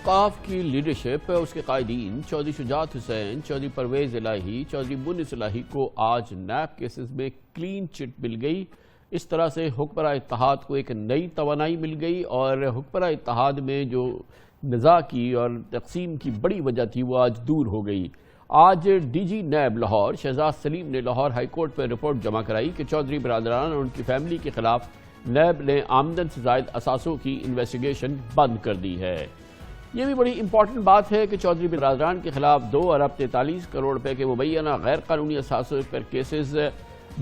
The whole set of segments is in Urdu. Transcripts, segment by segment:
قاف کی لیڈرشپ اس کے قائدین چودھری شجاعت حسین، چودھری پرویز الہی، چودھری مونس الہی کو آج نیب کیسز میں کلین چٹ مل گئی۔ اس طرح سے حکمراں اتحاد کو ایک نئی توانائی مل گئی اور حکمراں اتحاد میں جو نزاع کی اور تقسیم کی بڑی وجہ تھی وہ آج دور ہو گئی۔ آج ڈی جی نیب لاہور شہزاد سلیم نے لاہور ہائی کورٹ پر رپورٹ جمع کرائی کہ چودھری برادران اور ان کی فیملی کے خلاف نیب نے آمدن سے زائد اثاثوں کی انویسٹیگیشن بند کر دی ہے۔ یہ بھی بڑی امپورٹنٹ بات ہے کہ چودھری برادران کے خلاف 2 ارب 43 کروڑ روپے کے مبینہ غیر قانونی اثاثوں پر کیسز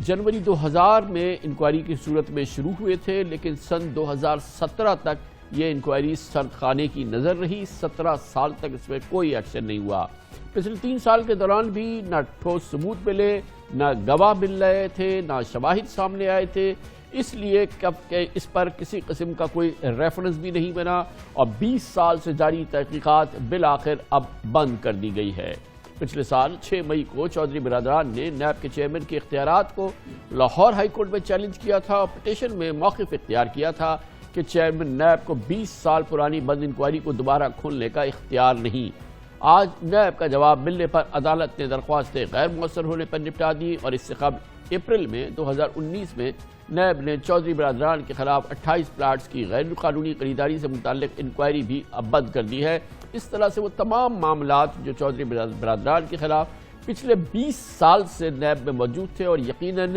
جنوری 2000 میں انکوائری کی صورت میں شروع ہوئے تھے، لیکن سن 2017 تک یہ انکوائری سرد خانے کی نظر رہی۔ 17 سال تک اس میں کوئی ایکشن نہیں ہوا۔ پچھلے 3 سال کے دوران بھی نہ ٹھوس ثبوت ملے، نہ گواہ مل رہے تھے، نہ شواہد سامنے آئے تھے، اس لیے کہ اس پر کسی قسم کا کوئی ریفرنس بھی نہیں بنا اور 20 سال سے جاری تحقیقات بالآخر اب بند کر دی گئی ہے۔ پچھلے سال 6 مئی کو چودھری برادران نے نیب کے چیئرمین کے اختیارات کو لاہور ہائی کورٹ میں چیلنج کیا تھا اور پٹیشن میں موقف اختیار کیا تھا کہ چیئرمین نیب کو 20 سال پرانی بند انکوائری کو دوبارہ کھولنے کا اختیار نہیں۔ آج نیب کا جواب ملنے پر عدالت نے درخواستیں غیر مؤثر ہونے پر نپٹا دی اور اس سے قبل اپریل میں 2019 میں نیب نے چودھری برادران کے خلاف 28 پلاٹس کی غیر قانونی خریداری سے متعلق انکوائری بھی اب بند کر دی ہے۔ اس طرح سے وہ تمام معاملات جو چودھری برادران کے خلاف پچھلے 20 سال سے نیب میں موجود تھے اور یقیناً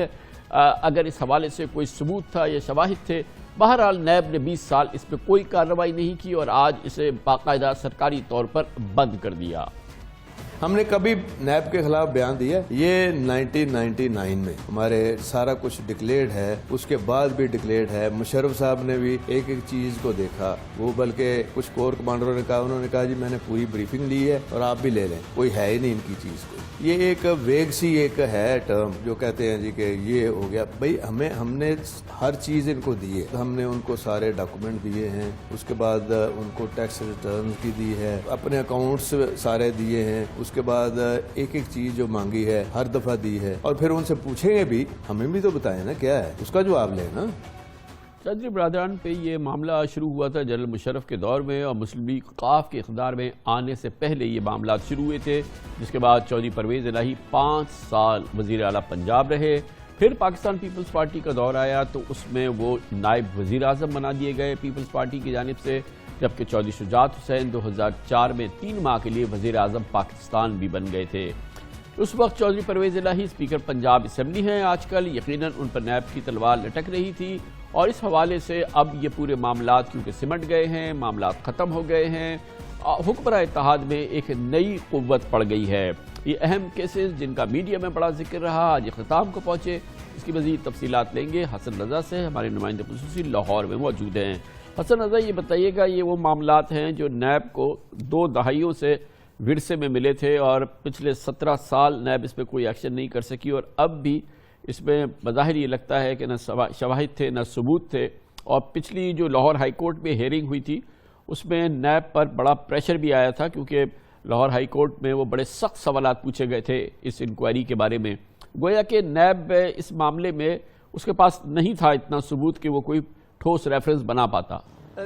اگر اس حوالے سے کوئی ثبوت تھا یا شواہد تھے، بہرحال نیب نے 20 سال اس پہ کوئی کارروائی نہیں کی اور آج اسے باقاعدہ سرکاری طور پر بند کر دیا۔ ہم نے کبھی نیب کے خلاف بیان دیا؟ یہ 1999 میں ہمارے سارا کچھ ڈکلیئرڈ ہے، اس کے بعد بھی ڈکلیئرڈ ہے۔ مشرف صاحب نے بھی ایک ایک چیز کو دیکھا، وہ بلکہ کچھ کور کمانڈروں نے کہا، انہوں نے کہا جی میں نے پوری بریفنگ لی ہے اور آپ بھی لے لیں، کوئی ہے ہی نہیں ان کی چیز کو۔ یہ ایک ویگ سی ایک ہے ٹرم جو کہتے ہیں جی کہ یہ ہو گیا۔ بھائی ہم نے ہر چیز ان کو دی ہے، ہم نے ان کو سارے ڈاکومنٹ دیے ہیں، اس کے بعد ان کو ٹیکس ریٹرن کی دی ہے، اپنے اکاؤنٹس سارے دیے ہیں، اس کے بعد ایک ایک چیز جو مانگی ہے ہر دفعہ دی ہے، اور پھر ان سے پوچھیں گے بھی، ہمیں بھی تو بتائیں نا کیا ہے، اس کا جواب لیں نا۔ چودھری برادران پہ یہ معاملہ شروع ہوا تھا جنرل مشرف کے دور میں اور مسلم لیگ قاف کے اقتدار میں آنے سے پہلے یہ معاملات شروع ہوئے تھے، جس کے بعد چودھری پرویز الہی 5 سال وزیر اعلیٰ پنجاب رہے۔ پھر پاکستان پیپلز پارٹی کا دور آیا تو اس میں وہ نائب وزیر اعظم بنا دیے گئے پیپلز پارٹی کی جانب سے، جبکہ چودھری شجاعت حسین 2004 میں 3 ماہ کے لیے وزیر اعظم پاکستان بھی بن گئے تھے۔ اس وقت چودھری پرویز الہی اسپیکر پنجاب اسمبلی ہیں آج کل، یقیناً ان پر نیب کی تلوار لٹک رہی تھی اور اس حوالے سے اب یہ پورے معاملات کیونکہ سمٹ گئے ہیں، معاملات ختم ہو گئے ہیں، حکمراں اتحاد میں ایک نئی قوت پڑ گئی ہے۔ یہ اہم کیسز جن کا میڈیا میں بڑا ذکر رہا آج اختتام کو پہنچے، اس کی مزید تفصیلات لیں گے حسن رضا سے، ہمارے نمائندے خصوصی لاہور میں موجود ہیں۔ حسن رضا، یہ بتائیے گا یہ وہ معاملات ہیں جو نیب کو 2 دہائیوں سے ورثے میں ملے تھے اور پچھلے 17 سال نیب اس پہ کوئی ایکشن نہیں کر سکی، اور اب بھی اس میں بظاہر یہ لگتا ہے کہ نہ شواہد تھے نہ ثبوت تھے، اور پچھلی جو لاہور ہائی کورٹ میں ہیئرنگ ہوئی تھی اس میں نیب پر بڑا پریشر بھی آیا تھا کیونکہ لاہور ہائی کورٹ میں وہ بڑے سخت سوالات پوچھے گئے تھے اس انکوائری کے بارے میں، گویا کہ نیب اس معاملے میں اس کے پاس نہیں تھا اتنا ثبوت کہ وہ کوئی ٹھوس ریفرنس بنا پاتا۔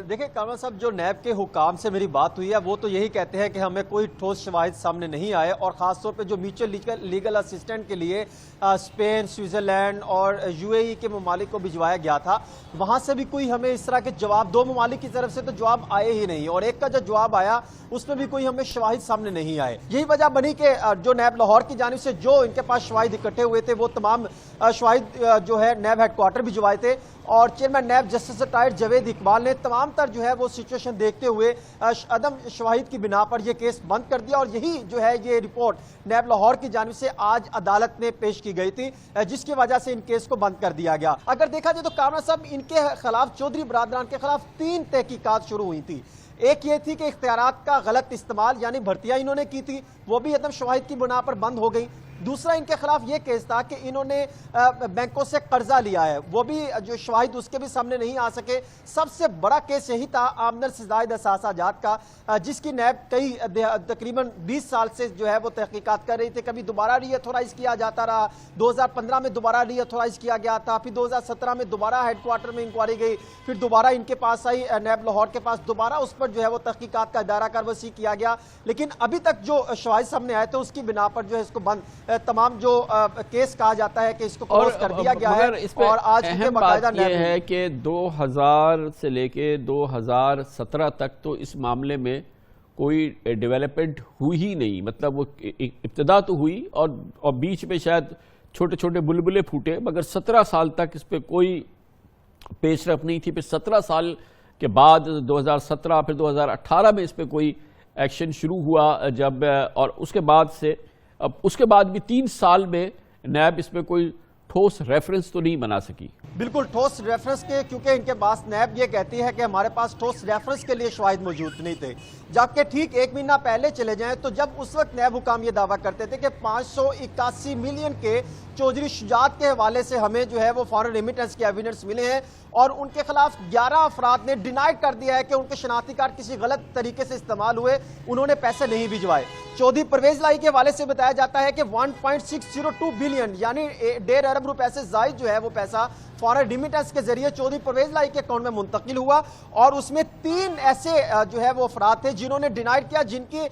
دیکھیں کامران صاحب، جو نیب کے حکام سے میری بات ہوئی ہے وہ تو یہی کہتے ہیں کہ ہمیں کوئی ٹھوس شواہد سامنے نہیں آئے، اور خاص طور پہ جو میوچل لیگل اسسٹنٹ کے لیے اسپین، سوئٹزرلینڈ اور UAE کے ممالک کو بھجوایا گیا تھا، وہاں سے بھی کوئی ہمیں اس طرح کے جواب 2 ممالک کی طرف سے تو جواب آئے ہی نہیں، اور ایک کا جو جواب آیا اس میں بھی کوئی ہمیں شواہد سامنے نہیں آئے۔ یہی وجہ بنی کہ جو نیب لاہور کی جانب سے جو ان کے پاس شواہد اکٹھے ہوئے تھے وہ تمام شواہد جو ہے نیب ہیڈ کوارٹر بھجوائے تھے، اور chairman NAB justice retired Javed Iqbal نے تمام تر جو ہے وہ سچویشن دیکھتے ہوئے عدم شواہد کی بنا پر یہ کیس بند کر دیا، اور یہی جو ہے یہ رپورٹ نیب لاہور کی جانب سے آج عدالت میں پیش کی گئی تھی، جس کی وجہ سے ان کیس کو بند کر دیا گیا۔ اگر دیکھا جائے تو کامران صاحب، ان کے خلاف چودھری برادران کے خلاف 3 تحقیقات شروع ہوئی تھی۔ ایک یہ تھی کہ اختیارات کا غلط استعمال، یعنی بھرتیاں انہوں نے کی تھی، وہ بھی عدم شواہد کی بنا پر بند ہو گئی۔ دوسرا ان کے خلاف یہ کیس تھا کہ انہوں نے بینکوں سے قرضہ لیا ہے، وہ بھی جو شواہد اس کے بھی سامنے نہیں آ سکے۔ سب سے بڑا کیس یہی تھا آمدن سے زائد اثاثہ جات کا، جس کی نیب کئی تقریباً 20 سال سے جو ہے وہ تحقیقات کر رہی تھی۔ کبھی دوبارہ ری ایتھورائز کیا جاتا رہا، 2015 میں دوبارہ ری ایتھورائز کیا گیا تھا، پھر 2017 میں دوبارہ ہیڈ کوارٹر میں انکوائری گئی، پھر دوبارہ ان کے پاس آئی نیب لاہور کے پاس، دوبارہ اس پر جو ہے وہ تحقیقات کا دائرہ کار وسیع کیا گیا، لیکن ابھی تک جو شواہد سامنے آئے تھے اس کی بنا پر جو ہے اس کو بند تمام جو کیس کہا جاتا ہے کہ اس کو کلوز کر دیا گیا ہے۔ اور آج اہم بات یہ ہے کہ 2000 سے لے کے 2017 تک تو اس معاملے میں کوئی ڈیولپمنٹ ہوئی ہی نہیں، مطلب وہ ابتدا تو ہوئی اور بیچ میں شاید چھوٹے چھوٹے بلبلے پھوٹے، مگر 17 سال تک اس پہ کوئی پیش رفت نہیں تھی۔ پھر 17 سال کے بعد 2017 پھر 2018 میں اس پہ کوئی ایکشن شروع ہوا جب، اور اس کے بعد بھی 3 سال میں نیب اس پہ کوئی ٹھوس ریفرنس تو نہیں بنا سکی۔ بالکل ٹھوس ریفرنس کے، کیونکہ ان کے پاس نیب یہ کہتی ہے کہ ہمارے پاس ٹھوس ریفرنس کے لیے شواہد موجود نہیں تھے، جبکہ ٹھیک 1 مہینہ پہلے چلے جائیں تو جب اس وقت نیب حکام یہ دعویٰ کرتے تھے کہ 581 ملین کے چودھری شجاعت کے حوالے سے ہمیں جو ہے وہ فارن ریمیٹنس کے ایویڈنس ملے ہیں، اور ان کے خلاف 11 افراد نے ڈینائیڈ کر دیا ہے کہ ان کے شناختی کارڈ کسی غلط طریقے سے استعمال ہوئے، انہوں نے پیسے نہیں بھجوائے۔ چودھری پرویز الہی کے حوالے سے بتایا جاتا ہے کہ 1.602 بلین یعنی 1.5 ارب روپے سے زائد جو ہے وہ پیسہ فارن ریمیٹنس کے ذریعے چودھری پرویز الہی کے اکاؤنٹ میں منتقل ہوا، اور اس میں 3 ایسے جو ہے وہ افراد تھے جنہوں نے ڈینائیڈ کیا، جن کی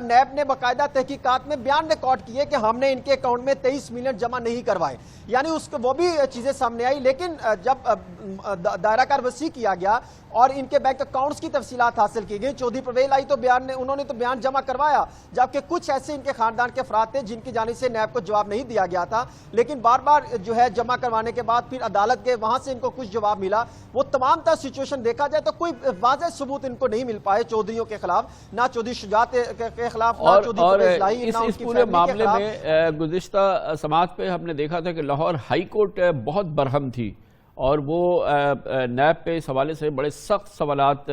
نیب نے باقاعدہ تحقیقات میں بیان ریکارڈ کیے کہ ہم نے ان کے اکاؤنٹ میں 23 ملین جمع نہیں کروائے، یعنی اس کو وہ بھی چیزیں سامنے آئی۔ لیکن جب دائرہ کار وسیع کیا گیا اور ان کے بینک اکاؤنٹس کی تفصیلات حاصل کی گئی، چودھری پرویز الہی تو انہوں نے تو بیان جمع کروایا، جبکہ کچھ ایسے ان کے خاندان کے افراد تھے جن کی جانب سے نیب کو جواب نہیں دیا گیا تھا، لیکن بار بار جو ہے جمع کروانے کے بعد پھر عدالت گئے، وہاں سے ان کو کچھ جواب ملا۔ وہ تمام تر سچویشن دیکھا جائے تو کوئی واضح ثبوت ان کو نہیں مل پائے چودھریوں کے خلاف، نہ چودھری شجاعت کے خلاف، نہ چودھری پرویز الہی، نہ ان کی پورے فیملی کے معاملے خلاف۔ میں گزشتہ سماعت پہ ہم نے دیکھا تھا کہ لاہور ہائی کورٹ بہت برہم تھی، اور وہ نیب پہ اس حوالے سے بڑے سخت سوالات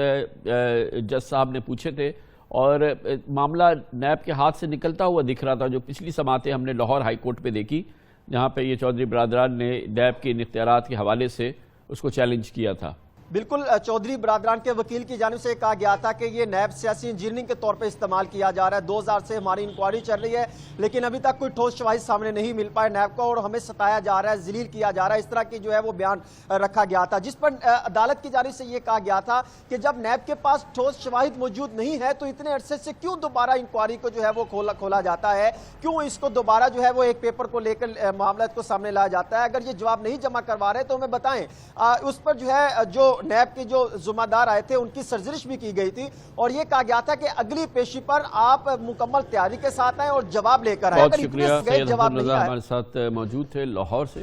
جج صاحب نے پوچھے تھے، اور معاملہ نیب کے ہاتھ سے نکلتا ہوا دکھ رہا تھا۔ جو پچھلی سماعتیں ہم نے لاہور ہائی کورٹ پہ دیکھی، جہاں پہ یہ چودھری برادران نے نیب کے ان اختیارات کے حوالے سے اس کو چیلنج کیا تھا۔ بالکل چودھری برادران کے وکیل کی جانب سے کہا گیا تھا کہ یہ نیب سیاسی انجینئرنگ کے طور پہ استعمال کیا جا رہا ہے، 2000 سے ہماری انکوائری چل رہی ہے، لیکن ابھی تک کوئی ٹھوس شواہد سامنے نہیں مل پائے نیب کو، اور ہمیں ستایا جا رہا ہے، ذلیل کیا جا رہا ہے، اس طرح کی جو ہے وہ بیان رکھا گیا تھا، جس پر عدالت کی جانب سے یہ کہا گیا تھا کہ جب نیب کے پاس ٹھوس شواہد موجود نہیں ہے تو اتنے عرصے سے کیوں دوبارہ انکوائری کو جو ہے وہ کھولا جاتا ہے، کیوں اس کو دوبارہ جو ہے وہ ایک پیپر کو لے کر معاملات کو سامنے لایا جاتا ہے۔ اگر یہ جواب نہیں جمع کروا رہے تو ہمیں بتائیں۔ اس پر جو ہے جو نیب کے جو ذمہ دار آئے تھے ان کی سرزنش بھی کی گئی تھی، اور یہ کہا گیا تھا کہ اگلی پیشی پر آپ مکمل تیاری کے ساتھ آئیں اور جواب لے کر آئیں۔ بہت شکریہ، سید حسن رضا ہمارے ساتھ موجود تھے لاہور سے۔